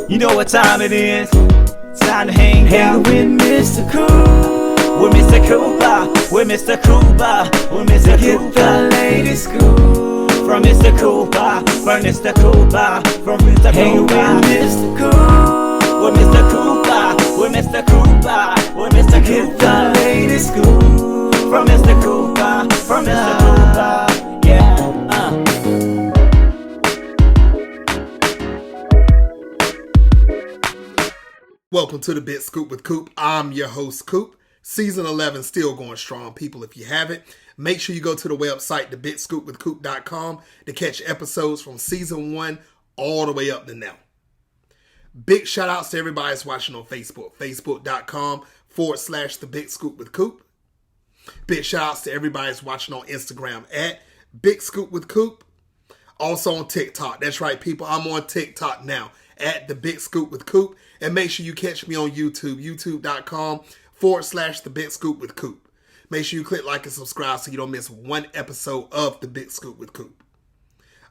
You know what time it is? Time to hang out with Mr. Coop. With Mr. Cooper, with Mr. Cooper, with Mr. Cooper. Get the latest scoop from Mr. Cooper, from Mr. Cooper, from Mr. Cooper. Hang with Mr. Coop, with Mr. Cooper, with Mr. Cooper, with Mr. Cooper. Get the latest scoop from Mr. Cooper, from Mr. Cooper. Yeah. Welcome to the Bit Scoop with Coop. I'm your host, Coop. Season 11 still going strong, people. If you haven't, make sure you go to the website, thebitscoopwithcoop.com, to catch episodes from Season 1 all the way up to now. Big shout outs to everybody that's watching on Facebook, facebook.com/thebitscoopwithcoop. Big shout outs to everybody that's watching on Instagram at Big Scoop with Coop. Also on TikTok. That's right, people. I'm on TikTok now at the Big Scoop with Coop. And make sure you catch me on YouTube, youtube.com/the Big Scoop with Coop. Make sure you click like and subscribe so you don't miss one episode of the Big Scoop with Coop.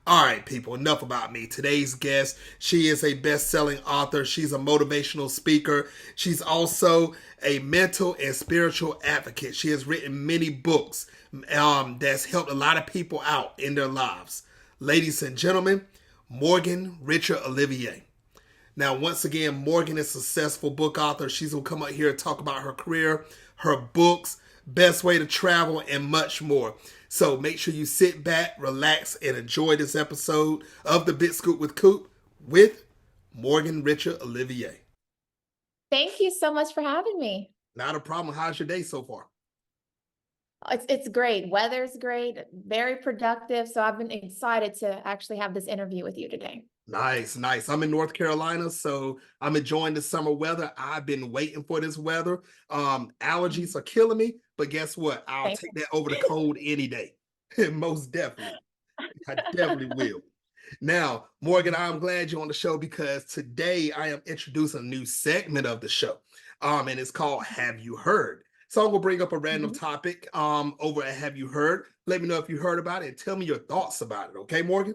All right, people, enough about me. Today's guest, she is a best-selling author. She's a motivational speaker. She's also a mental and spiritual advocate. She has written many books that's helped a lot of people out in their lives. Ladies and gentlemen, Morgan Richard Olivier. Now, once again, Morgan is a successful book author. She's going to come up here and talk about her career, her books, best way to travel, and much more. So make sure you sit back, relax, and enjoy this episode of the Bit Scoop with Coop with Morgan Richard Olivier. Thank you so much for having me. Not a problem. How's your day so far? It's great. Weather's great, very productive. So I've been excited to actually have this interview with you today. Nice. I'm in North Carolina, so I'm enjoying the summer weather. I've been waiting for this weather. Allergies are killing me, but guess what? I'll take that over the cold any day. Most definitely. I definitely will. Now, Morgan, I'm glad you're on the show because today I am introducing a new segment of the show. And it's called Have You Heard? So I'm going to bring up a random topic over at Have You Heard? Let me know if you heard about it and tell me your thoughts about it. Okay, Morgan?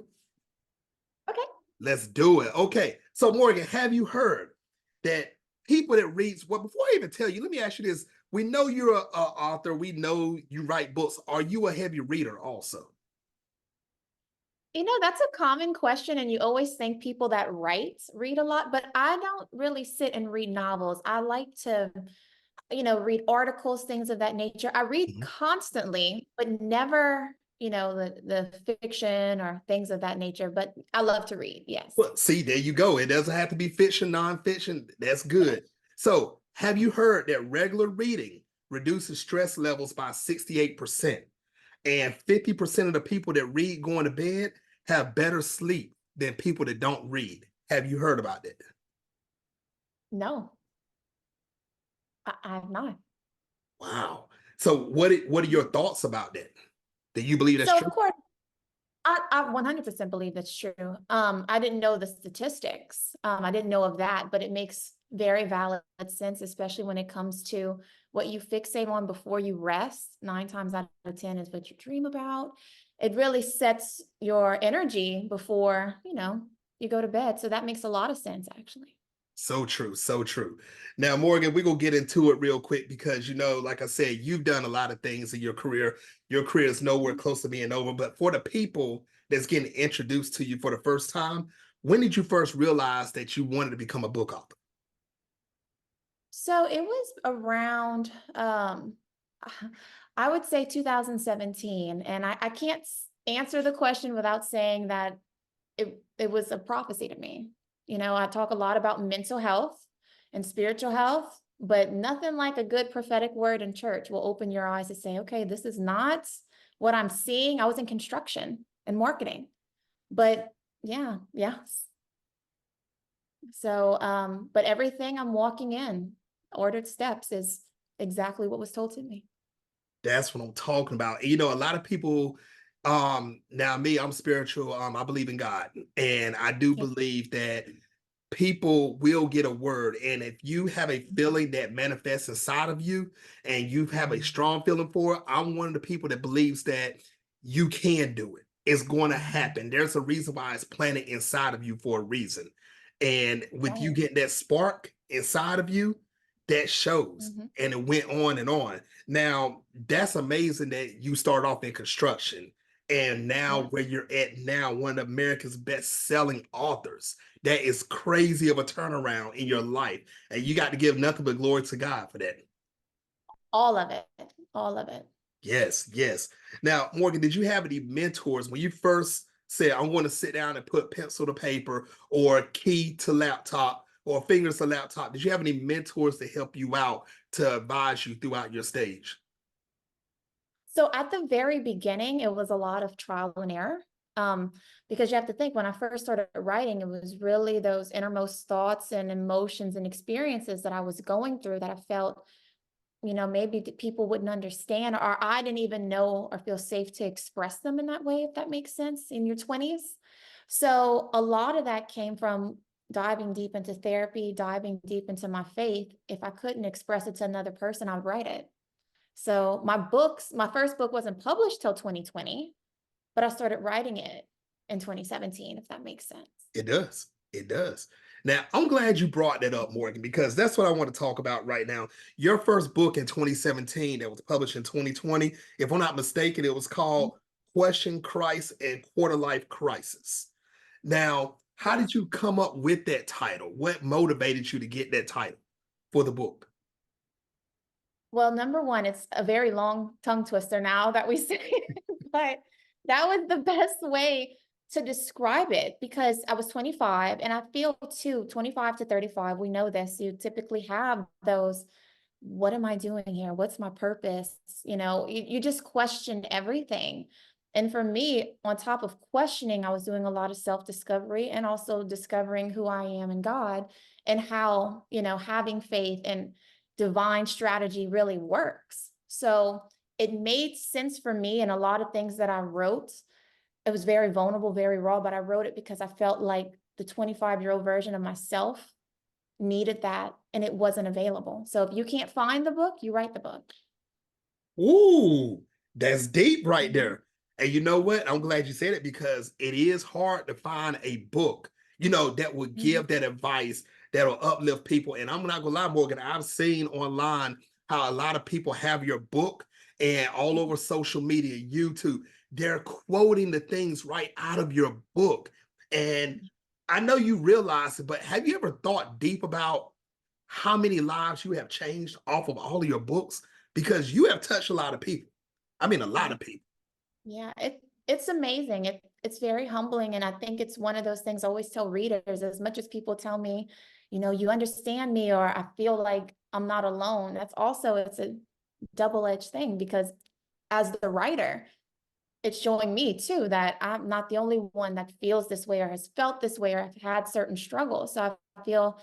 Okay. Let's do it. Okay. So, Morgan, have you heard that people that reads, well, before I even tell you, let me ask you this. We know you're an author. We know you write books. Are you a heavy reader also? You know, that's a common question, and you always think people that read a lot, but I don't really sit and read novels. I like to, read articles, things of that nature. I read constantly, but never the fiction or things of that nature, but I love to read. Yes. Well, see, there you go. It doesn't have to be fiction, nonfiction. That's good. So have you heard that regular reading reduces stress levels by 68%? And 50% of the people that read going to bed have better sleep than people that don't read. Have you heard about that? No, I have not. Wow. So what are your thoughts about that? Do you believe that's true? Of course, I 100% believe that's true. I didn't know the statistics. I didn't know of that, but it makes very valid sense, especially when it comes to what you fixate on before you rest. 9 times out of 10 is what you dream about. It really sets your energy before, you go to bed. So that makes a lot of sense, actually. So true. So true. Now, Morgan, we're going to get into it real quick because, like I said, you've done a lot of things in your career. Your career is nowhere close to being over. But for the people that's getting introduced to you for the first time, when did you first realize that you wanted to become a book author? So it was around, I would say 2017. And I can't answer the question without saying that it was a prophecy to me. I talk a lot about mental health and spiritual health, but nothing like a good prophetic word in church will open your eyes to say, okay, this is not what I'm seeing. I was in construction and marketing, but yes. So, but everything I'm walking in, ordered steps, is exactly what was told to me. That's what I'm talking about. A lot of people, now me, I'm spiritual. I believe in God, and I do believe that people will get a word. And if you have a feeling that manifests inside of you and you have a strong feeling for it, I'm one of the people that believes that you can do it. It's going to happen. There's a reason why it's planted inside of you for a reason. And with you Right. getting that spark inside of you, that shows. Mhm. And it went on and on. Now, that's amazing that you start off in construction and now Yes. where you're at now, one of America's best-selling authors. That is crazy of a turnaround in your life. And you got to give nothing but glory to God for that. All of it. All of it. Yes, yes. Now, Morgan, did you have any mentors when you first said, I want to sit down and put pencil to paper or key to laptop or fingers to laptop? Did you have any mentors to help you out to advise you throughout your stage? So at the very beginning, it was a lot of trial and error. Um, because you have to think when I first started writing, it was really those innermost thoughts and emotions and experiences that I was going through that I felt, maybe people wouldn't understand, or I didn't even know or feel safe to express them in that way, if that makes sense, in your 20s. So a lot of that came from diving deep into therapy, diving deep into my faith. If I couldn't express it to another person, I'd write it. So my first book wasn't published till 2020, but I started writing it in 2017, if that makes sense. It does. It does. Now, I'm glad you brought that up, Morgan, because that's what I want to talk about right now. Your first book in 2017 that was published in 2020, if I'm not mistaken, it was called Question Christ and Quarter Life Crisis. Now, how Yeah. did you come up with that title? What motivated you to get that title for the book? Well, number one, it's a very long tongue twister now that we say it, but that was the best way to describe it because I was 25 and I feel too, 25 to 35, we know this, you typically have those, what am I doing here? What's my purpose? You just question everything. And for me, on top of questioning, I was doing a lot of self-discovery and also discovering who I am in God and how, having faith and divine strategy really works. So it made sense for me. And a lot of things that I wrote, it was very vulnerable, very raw, but I wrote it because I felt like the 25-year-old version of myself needed that and it wasn't available. So if you can't find the book, you write the book. Ooh, that's deep right Mhm. there. And you know what? I'm glad you said it because it is hard to find a book, that would Mhm. give that advice that'll uplift people. And I'm not gonna lie, Morgan, I've seen online how a lot of people have your book and all over social media, YouTube, they're quoting the things right out of your book. And I know you realize it, but have you ever thought deep about how many lives you have changed off of all of your books? Because you have touched a lot of people. I mean, a lot Yeah. of people. Yeah, it's amazing. It's very humbling. And I think it's one of those things I always tell readers, as much as people tell me, you understand me, or I feel like I'm not alone. It's a double-edged thing because as the writer, it's showing me too that I'm not the only one that feels this way or has felt this way or have had certain struggles. So I feel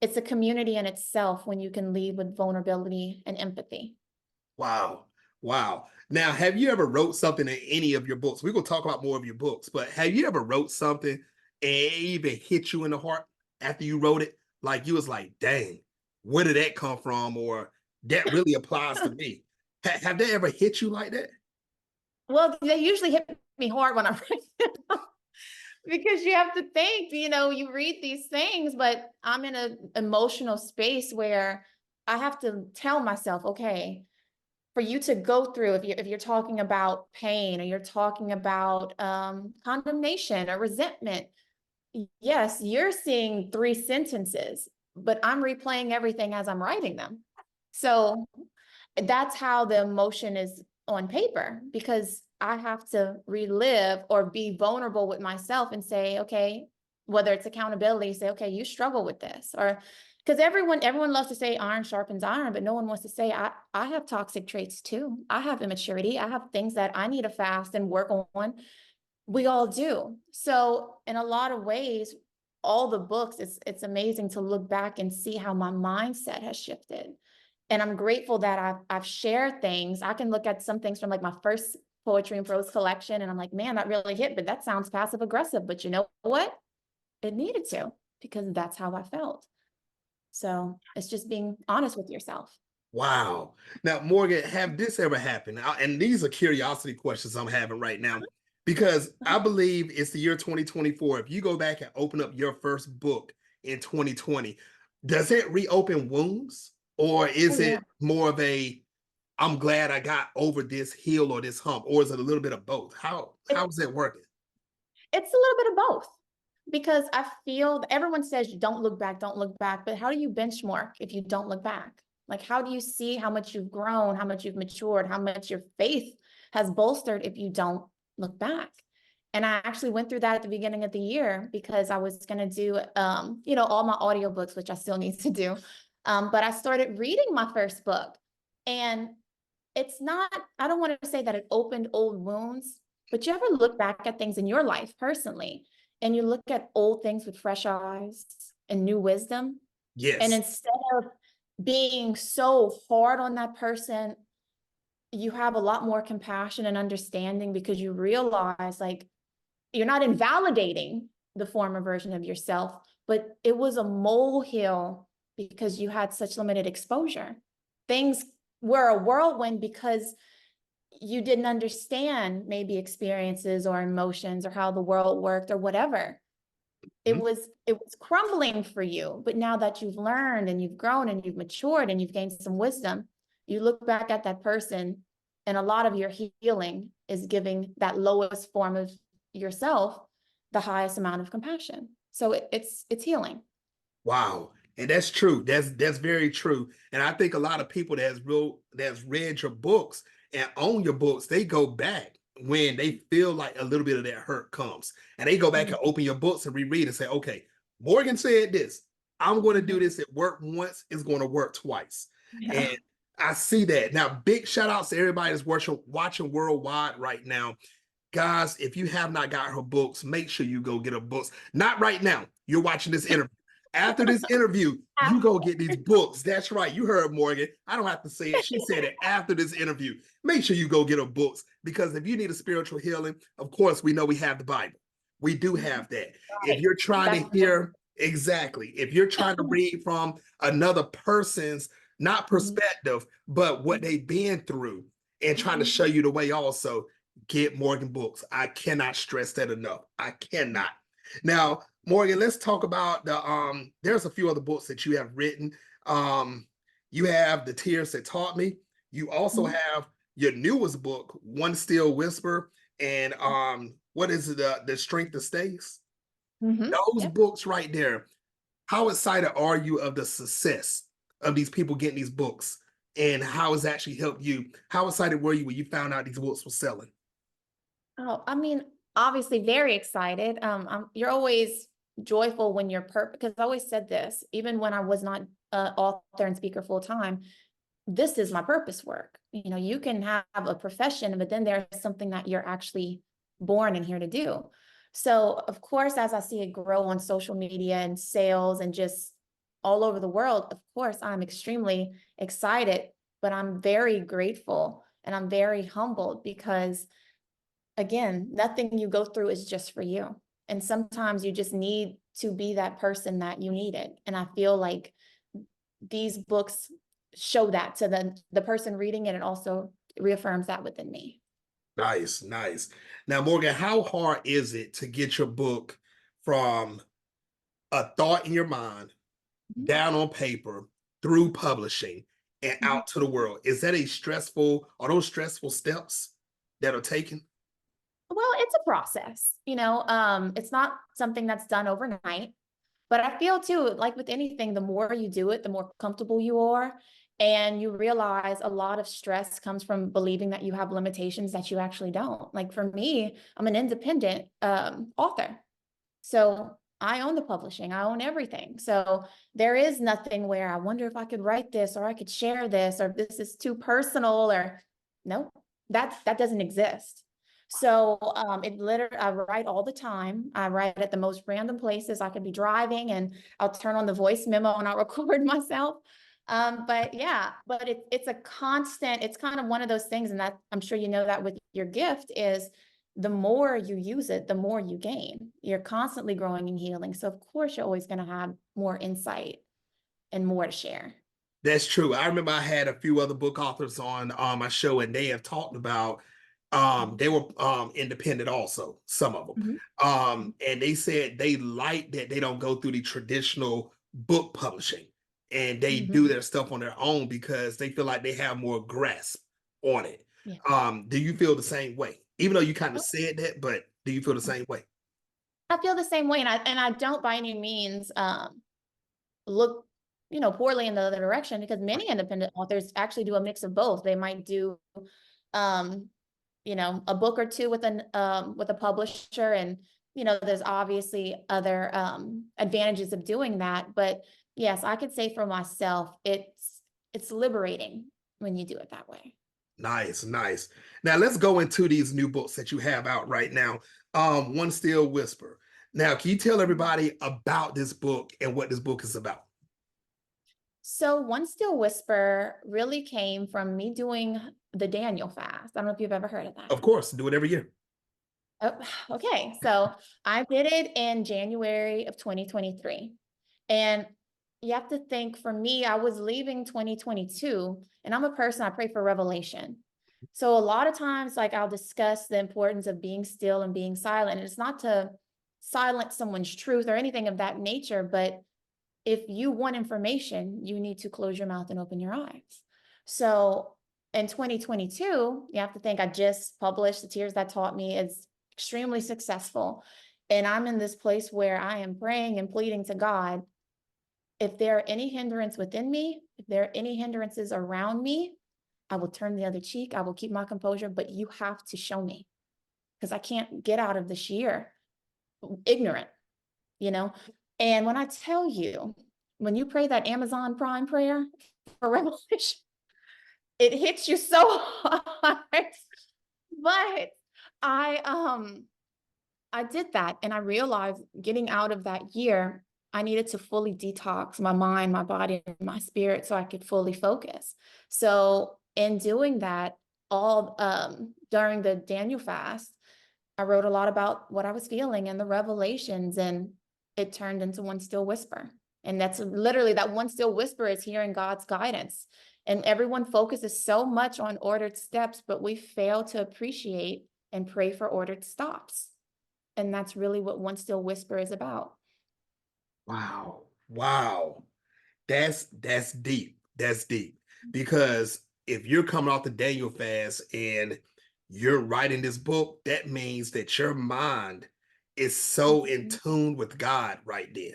it's a community in itself when you can lead with vulnerability and empathy. Wow. Wow. Now, have you ever wrote something in any of your books? We're gonna talk about more of your books, but have you ever wrote something and it even hit you in the heart after you wrote it? Like you was like, dang, where did that come from? Or that really applies to me. Have they ever hit you like that? Well, they usually hit me hard when I write them because you have to think, you read these things, but I'm in an emotional space where I have to tell myself, okay, for you to go through, if you're talking about pain or you're talking about condemnation or resentment, yes, you're seeing three sentences, but I'm replaying everything as I'm writing them. So that's how the emotion is on paper because I have to relive or be vulnerable with myself and say, okay, whether it's accountability, say, okay, you struggle with this, or because everyone loves to say iron sharpens iron, but no one wants to say I have toxic traits too. I have immaturity. I have things that I need to fast and work on. We all do. So in a lot of ways, all the books, it's amazing to look back and see how my mindset has shifted. And I'm grateful that I've shared things. I can look at some things from like my first poetry and prose collection, and I'm like, man, that really hit, but that sounds passive aggressive. But you know what? It needed to because that's how I felt. So it's just being honest with yourself. Wow. Now, Morgan, have this ever happened? And these are curiosity questions I'm having right now because I believe it's the year 2024. If you go back and open up your first book, in 2020. Does it reopen wounds, or Oh, is yeah. it more of a I'm glad I got over this hill or this hump, or is it a little bit of both? How is it working? It's a little bit of both, because I feel everyone says you don't look back, don't look back, but how do you benchmark if you don't look back? Like, how do you see how much you've grown, how much you've matured, how much your faith has bolstered if you don't look back? And I actually went through that at the beginning of the year because I was going to do, all my audiobooks, which I still need to do. But I started reading my first book, and it's not, I don't want to say that it opened old wounds, but you ever look back at things in your life personally, and you look at old things with fresh eyes and new wisdom? And Yes. instead of being so hard on that person, you have a lot more compassion and understanding because you realize, like, you're not invalidating the former version of yourself, but it was a molehill because you had such limited exposure. Things were a whirlwind because you didn't understand maybe experiences or emotions or how the world worked or whatever. It Mhm. was crumbling for you. But now that you've learned and you've grown and you've matured and you've gained some wisdom, you look back at that person, and a lot of your healing is giving that lowest form of yourself the highest amount of compassion. So it's healing. Wow. And that's true. That's very true. And I think a lot of people that's read your books and own your books, they go back when they feel like a little bit of that hurt comes. And they go back and open your books and reread and say, okay, Morgan said this. I'm going to do this. It worked once, it's going to work twice. Yeah. And I see that. Now, big shout outs to everybody that's watching worldwide right now. Guys, if you have not got her books, make sure you go get her books. Not right now. You're watching this interview. After this interview, you go get these books. That's right. You heard Morgan. I don't have to say it. She said it after this interview. Make sure you go get her books, because if you need a spiritual healing, of course, we know we have the Bible. We do have that. If Right. you're trying That's to hear, exactly, if you're trying to read from another person's, not perspective, but what they've been through and trying to show you the way also, get Morgan books. I cannot stress that enough. I cannot. Now, Morgan, let's talk about there's a few other books that you have written. You have The Tears That Taught Me. You also have your newest book, One Still Whisper, and what is it, The Strength That Stays? Those Yep. books right there. How excited are you of the success of these people getting these books, and how it's actually helped you? How excited were you when you found out these books were selling? Oh, I mean, obviously very excited. You're always joyful when you're because I always said this, even when I was not an author and speaker full time, this is my purpose work. You can have a profession, but then there's something that you're actually born and here to do. So of course, as I see it grow on social media and sales and just all over the world, of course, I'm extremely excited, but I'm very grateful and I'm very humbled because, again, nothing you go through is just for you. And sometimes you just need to be that person that you needed. And I feel like these books show that to the person reading it, and also reaffirms that within me. Nice, nice. Now, Morgan, how hard is it to get your book from a thought in your mind down on paper through publishing and out to the world? Is that are those stressful steps that are taken? Well, it's a process, it's not something that's done overnight. But I feel too, like with anything, the more you do it, the more comfortable you are. And you realize a lot of stress comes from believing that you have limitations that you actually don't. Like for me, I'm an independent author. So I own the publishing, I own everything. So there is nothing where I wonder if I could write this or I could share this or this is too personal or no, that doesn't exist. So it literally, I write all the time. I write at the most random places. I could be driving and I'll turn on the voice memo and I'll record myself. But yeah, but it's a constant, it's kind of one of those things, and that I'm sure you know that with your gift is the more you use it, the more you gain. You're constantly growing and healing. So of course you're always going to have more insight and more to share. That's true. I remember I had a few other book authors on my show, and they have talked about They were independent also, some of them. Mhm. And they said they like that they don't go through the traditional book publishing and they do Mhm. their stuff on their own because they feel like they have more grasp on it. Yeah. Do you feel the same way? Even though you kind of Oh, said that, but do you feel the same way? I feel the same way, and I don't by any means look, poorly in the other direction, because many independent authors actually do a mix of both. They might do um a book or two with a publisher, and there's obviously other advantages of doing that. But yes, I could say for myself, it's liberating when you do it that way. Nice, nice. Now let's go into these new books that you have out right now. One Still Whisper. Now, can you tell everybody about this book and what this book is about? So One Still Whisper really came from me doing the Daniel fast. I don't know if you've ever heard of that. Of course, do it every year. Oh, okay. So I did it in January of 2023. And you have to think, for me, I was leaving 2022, and I'm a person, I pray for revelation. So a lot of times, like, I'll discuss the importance of being still and being silent. And it's not to silence someone's truth or anything of that nature, but if you want information, you need to close your mouth and open your eyes. So in 2022, you have to think, I just published The Tears That Taught Me. It's extremely successful. And I'm in this place where I am praying and pleading to God, if there are any hindrance within me, if there are any hindrances around me, I will turn the other cheek. I will keep my composure, but you have to show me, because I can't get out of this year ignorant, you know? And when I tell you, when you pray that Amazon Prime prayer for revelation, it hits you so hard. But I did that, and I realized, getting out of that year, I needed to fully detox my mind, my body, and my spirit so I could fully focus. So in doing that, all during the Daniel fast, I wrote a lot about what I was feeling and the revelations, and it turned into One Still Whisper. And that's literally, that one still whisper is hearing God's guidance. And everyone focuses so much on ordered steps, but we fail to appreciate and pray for ordered stops. And that's really what One Still Whisper is about. Wow. Wow. That's deep. That's deep. Because if you're coming off the Daniel fast and you're writing this book, that means that your mind is so in Mhm. tune with God right then.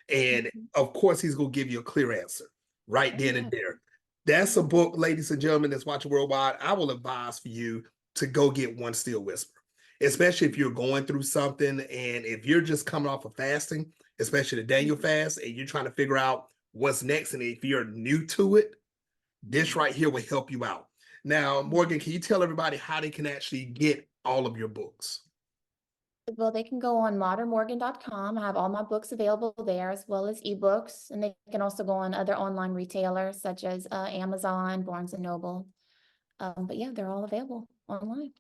And Mhm. of course, he's going to give you a clear answer right then and Amen. there. That's a Mhm. book, ladies and gentlemen, that's watching worldwide. I will advise for you to go get One Still Whisper, especially if you're going through something and if you're just coming off of fasting, especially the Daniel fast, and you're trying to figure out what's next. And if you're new to it, this right here will help you out. Now, Morgan, can you tell everybody how they can actually get all of your books? Well, they can go on modernmorgan.com. I have all my books available there, as well as ebooks. And they can also go on other online retailers such as Amazon, Barnes and Noble. But yeah, they're all available online.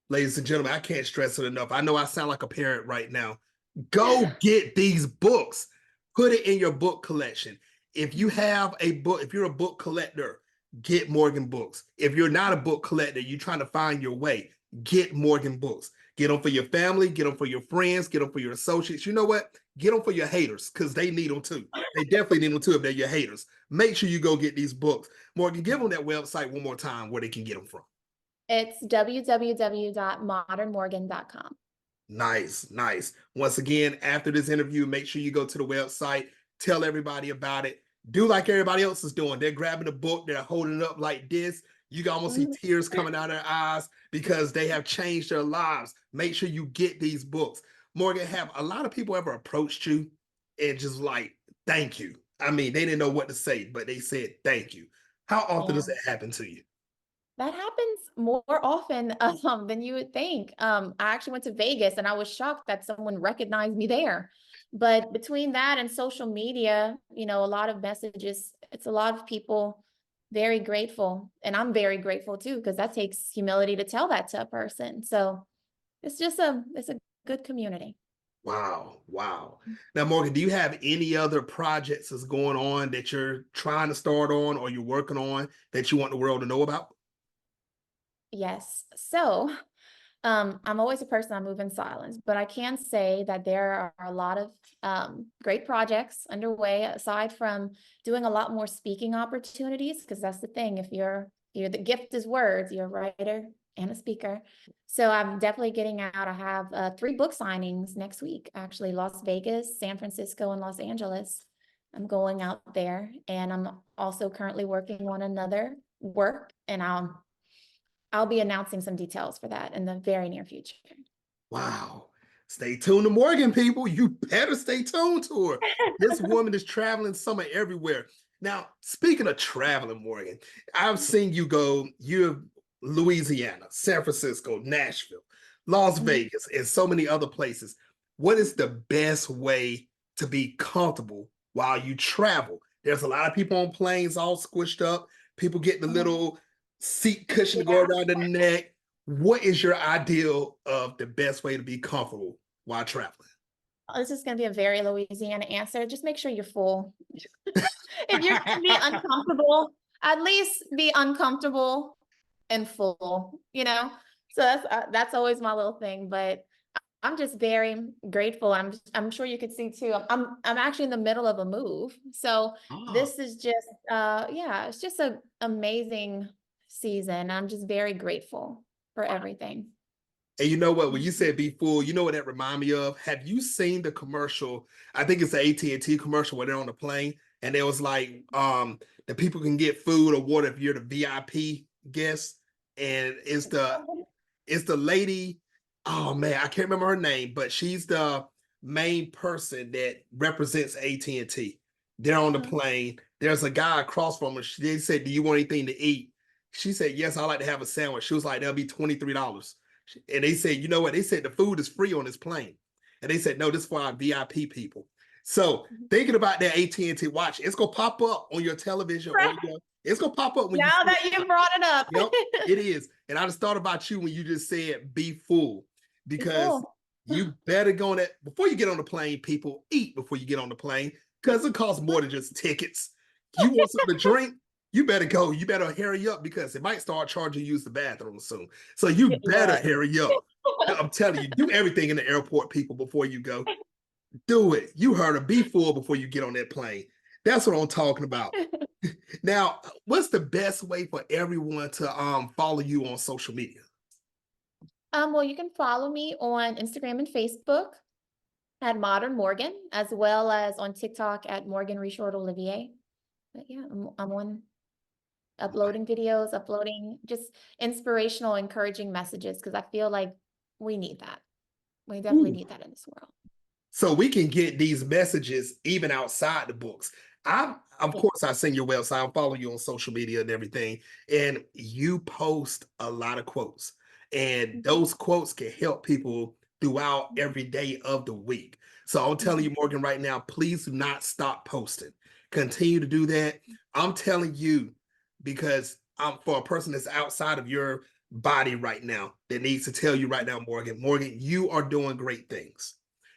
Ladies and gentlemen, I can't stress it enough. I know I sound like a parent right now. Go get these books. Put it in your book collection. If you have a book, if you're a book collector, get Morgan books. If you're not a book collector, you're trying to find your way, get Morgan books. Get them for your family, get them for your friends, get them for your associates. You know what? Get them for your haters, because they need them too. They definitely need them too if they're your haters. Make sure you go get these books. Morgan, give them that website one more time where they can get them from. It's www.modernmorgan.com. Nice, nice. Once again, after this interview, make sure you go to the website, tell everybody about it. Do like everybody else is doing. They're grabbing a book, they're holding it up like this. You can almost see tears coming out of their eyes because they have changed their lives. Make sure you get these books. Morgan, have a lot of people ever approached you and just like, thank you? I mean, they didn't know what to say, but they said thank you. How often Yeah. does that happen to you? That happens more often than you would think. I actually went to Vegas, and I was shocked that someone recognized me there. But between that and social media, a lot of messages, it's a lot of people very grateful. And I'm very grateful too, because that takes humility to tell that to a person. So it's a good community. Wow, wow. Now, Morgan, do you have any other projects that's going on that you're trying to start on or you're working on that you want the world to know about? Yes. So, I'm always a person, I move in silence, but I can say that there are a lot of great projects underway aside from doing a lot more speaking opportunities, because that's the thing. If you're the gift is words, you're a writer and a speaker. So I'm definitely getting out. I have 3 book signings next week, actually, Las Vegas, San Francisco, and Los Angeles. I'm going out there, and I'm also currently working on another work, and I'll be announcing some details for that in the very near future. Wow. Stay tuned to Morgan, people. You better stay tuned to her. This woman is traveling summer everywhere. Now, speaking of traveling, Morgan, I've seen you go, you're Louisiana, San Francisco, Nashville, Las Mhm. Vegas, and so many other places. What is the best way to be comfortable while you travel? There's a lot of people on planes all squished up. People get the little seat cushion to go Yeah. around the neck. What is your ideal of the best way to be comfortable while traveling? This is going to be a very Louisiana answer. Just make sure you're full. If you're going to be uncomfortable, at least be uncomfortable and full, you know? So that's always my little thing, but I'm just very grateful. I'm sure you could see too. I'm actually in the middle of a move. So Ah, this is just yeah, it's just an amazing season. I'm just very grateful for everything. and you know what? When you said be full, you know what that remind me of? Have you seen the commercial? I think it's the AT&T commercial where they're on the plane and it was like the people can get food or water if you're the VIP guest. And it's the lady. Oh man, I can't remember her name, but she's the main person that represents AT&T. They're on the Uh-huh. plane. There's a guy across from her. They said, "Do you want anything to eat?" She said, "Yes, I like to have a sandwich." She was like, "That'll be $23." And they said, "You know what?" They said the food is free on this plane. And they said, "No, this is for our VIP people." So thinking about that AT&T watch, it's gonna pop up on your television or it's gonna pop up when you Now see that it. you brought it up, Yep, it is. And I just thought about you when you just said be full because before. you better go on that before you get on the plane, people eat before you get on the plane because it costs more than just tickets. You want something to drink, you better go. You better hurry up because it might start charging you to use the bathroom soon. So you better Look. hurry up. I'm telling you, do everything in the airport, people, before you go. Do it. You heard her. Be full before you get on that plane. That's what I'm talking about. Now, what's the best way for everyone to follow you on social media? Well, you can follow me on Instagram and Facebook at Modern Morgan, as well as on TikTok at Morgan Richard Olivier. But yeah, I'm on uploading videos, uploading just inspirational, encouraging messages because I feel like we need that. We definitely Ooh. need that in this world. So we can get these messages even outside the books. Of Yeah. course, I seen your website. I follow you on social media and everything, and you post a lot of quotes, and Mhm. those quotes can help people throughout every day of the week. So I'm telling Mhm. you, Morgan, right now, please do not stop posting. Continue to do that. I'm telling you because I'm for a person that's outside of your body right now that needs to tell you right now, Morgan. Morgan, you are doing great things.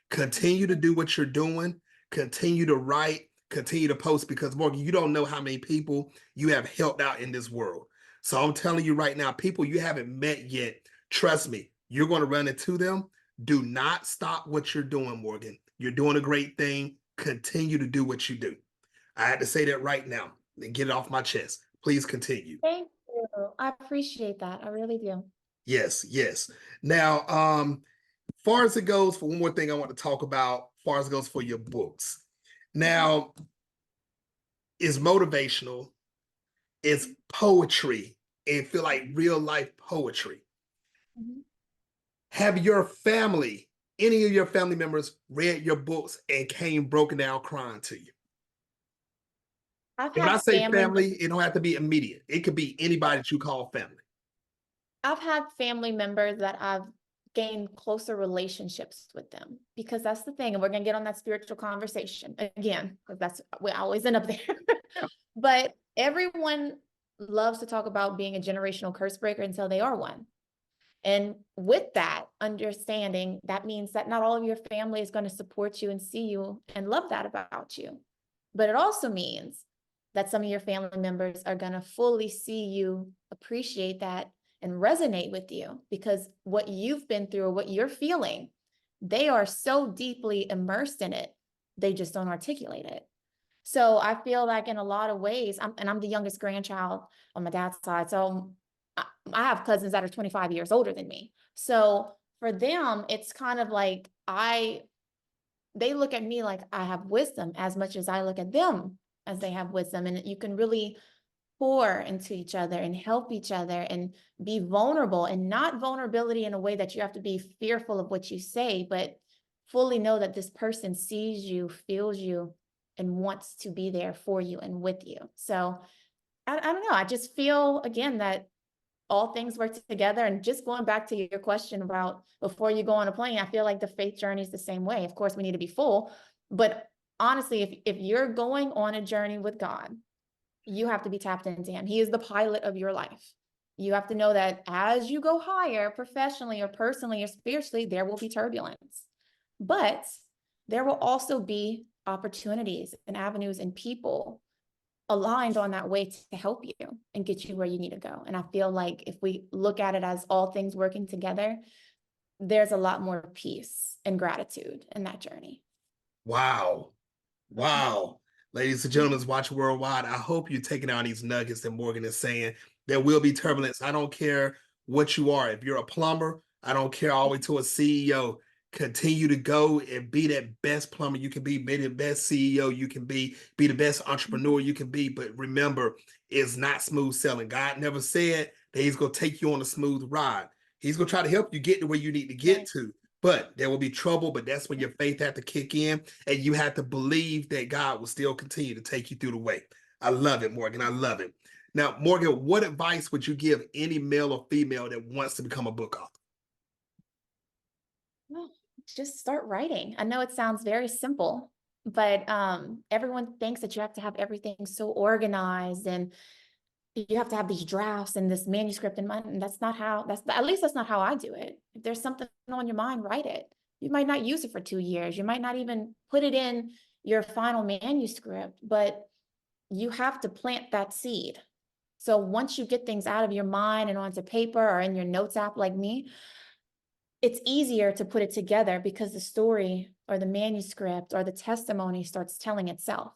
Continue to do what you're doing. Continue to write. Continue to post because Morgan, you don't know how many people you have helped out in this world. So I'm telling you right now, people you haven't met yet, trust me, you're going to run into them. Do not stop what you're doing, Morgan. You're doing a great thing. Continue to do what you do. I had to say that right now and get it off my chest. Please continue. Thank you. I appreciate that. I really do. Yes, yes. Now, far as it goes, for one more thing I want to talk about, far as it goes for your books. Mhm. Now, it's motivational, it's poetry, and feel like real life poetry. Mhm. Have your family, any of your family members, read your books and came broken down crying to you? I've And when had I say family family, it don't have to be immediate. It could be anybody that you call family. I've had family members that I've gained closer relationships with them because that's the thing. And we're going to get on that spiritual conversation again, because that's, we always end up there. But everyone loves to talk about being a generational curse breaker until they are one. And with that understanding, that means that not all of your family is going to support you and see you and love that about you. But it also means that some of your family members are going to fully see you, appreciate that, and resonate with you, because what you've been through or what you're feeling, they are so deeply immersed in it, they just don't articulate it. So I feel like in a lot of ways, I'm the youngest grandchild on my dad's side. So I have cousins that are 25 years older than me. So for them, it's kind of like they look at me like I have wisdom as much as I look at them as they have wisdom. And you can really pour into each other and help each other and be vulnerable, and not vulnerability in a way that you have to be fearful of what you say, but fully know that this person sees you, feels you, and wants to be there for you and with you. So I don't know. I just feel again that all things work together. And just going back to your question about before you go on a plane, I feel like the faith journey is the same way. Of course, we need to be full, but honestly, if you're going on a journey with God, you have to be tapped into him. He is the pilot of your life. You have to know that as you go higher professionally or personally or spiritually, there will be turbulence, but there will also be opportunities and avenues and people aligned on that way to help you and get you where you need to go. And I feel like if we look at it as all things working together, there's a lot more peace and gratitude in that journey. Wow. Wow. Ladies and gentlemen, watching worldwide, I hope you're taking out these nuggets that Morgan is saying. There will be turbulence. I don't care what you are. If you're a plumber, I don't care, all the way to a CEO. Continue to go and be that best plumber you can be the best CEO you can be the best entrepreneur you can be. But remember, it's not smooth sailing. God never said that he's going to take you on a smooth ride. He's going to try to help you get to where you need to get to. But there will be trouble, but that's when your faith had to kick in, and you had to believe that God will still continue to take you through the way. I love it, Morgan. I love it. Now, Morgan, what advice would you give any male or female that wants to become a book author? Well, just start writing. I know it sounds very simple, but everyone thinks that you have to have everything so organized and you have to have these drafts and this manuscript in mind. And that's not how, at least that's not how I do it. If there's something on your mind, write it. You might not use it for 2 years. You might not even put it in your final manuscript, but you have to plant that seed. So once you get things out of your mind and onto paper or in your notes app like me, it's easier to put it together because the story or the manuscript or the testimony starts telling itself.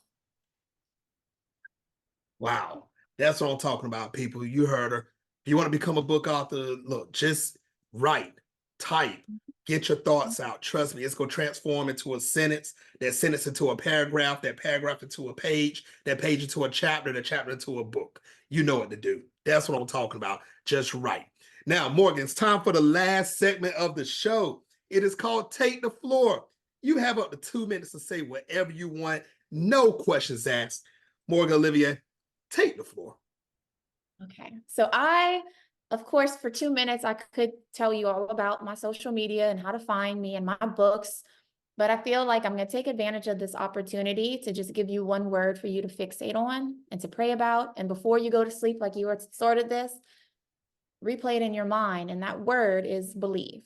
Wow. That's what I'm talking about, people. You heard her. If you want to become a book author, look, just write, type, get your thoughts out. Trust me, it's going to transform into a sentence, that sentence into a paragraph, that paragraph into a page, that page into a chapter, that chapter into a book. You know what to do. That's what I'm talking about. Just write. Now, Morgan, it's time for the last segment of the show. It is called Take the Floor. You have up to 2 minutes to say whatever you want. No questions asked. Morgan Olivier, take the floor. Okay. So of course, for 2 minutes, I could tell you all about my social media and how to find me and my books, but I feel like I'm going to take advantage of this opportunity to just give you one word for you to fixate on and to pray about. And before you go to sleep, like you started this, replay it in your mind. And that word is believe.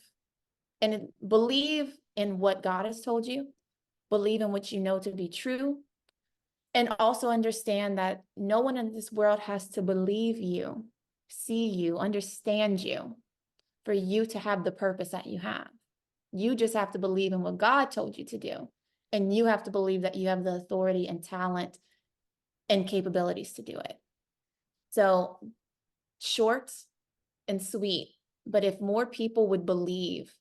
And believe in what God has told you, believe in what you know to be true, and also understand that no one in this world has to believe you, see you, understand you for you to have the purpose that you have. You just have to believe in what God told you to do. And you have to believe that you have the authority and talent and capabilities to do it. So short and sweet, but if more people would believe,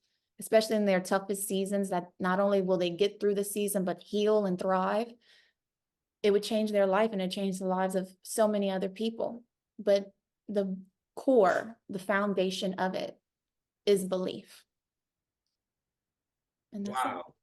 especially in their toughest seasons, that not only will they get through the season, but heal and thrive, it would change their life and it changed the lives of so many other people. But the core, the foundation of it is belief. And that's Wow. It.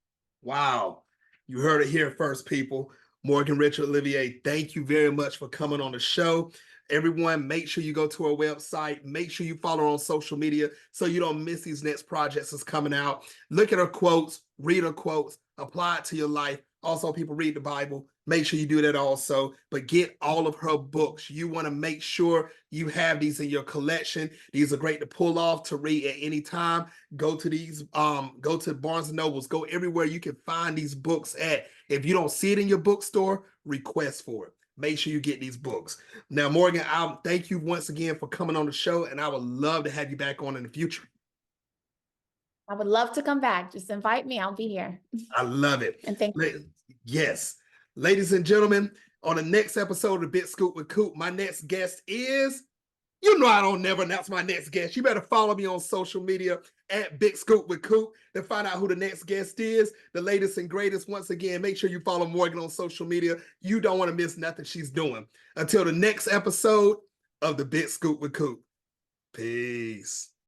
Wow. You heard it here first, people. Morgan Richard Olivier, thank you very much for coming on the show. Everyone, make sure you go to our website. Make sure you follow her on social media so you don't miss these next projects that's coming out. Look at her quotes, read her quotes, apply it to your life. Also, people read the Bible. Make sure you do that also. But get all of her books. You want to make sure you have these in your collection. These are great to pull off, to read at any time. Go to these, go to Barnes and Nobles. Go everywhere you can find these books at. If you don't see it in your bookstore, request for it. make sure you get these books. Now, Morgan, I thank you once again for coming on the show, and I would love to have you back on in the future. I would love to come back. Just invite me. I'll be here. I love it. And thank you. Yes. Ladies and gentlemen, on the next episode of Big Scoop with Coop, my next guest is, you know I don't never announce my next guest. You better follow me on social media at Big Scoop with Coop to find out who the next guest is, the latest and greatest. Once again, make sure you follow Morgan on social media. You don't want to miss nothing she's doing. Until the next episode of the Big Scoop with Coop. Peace.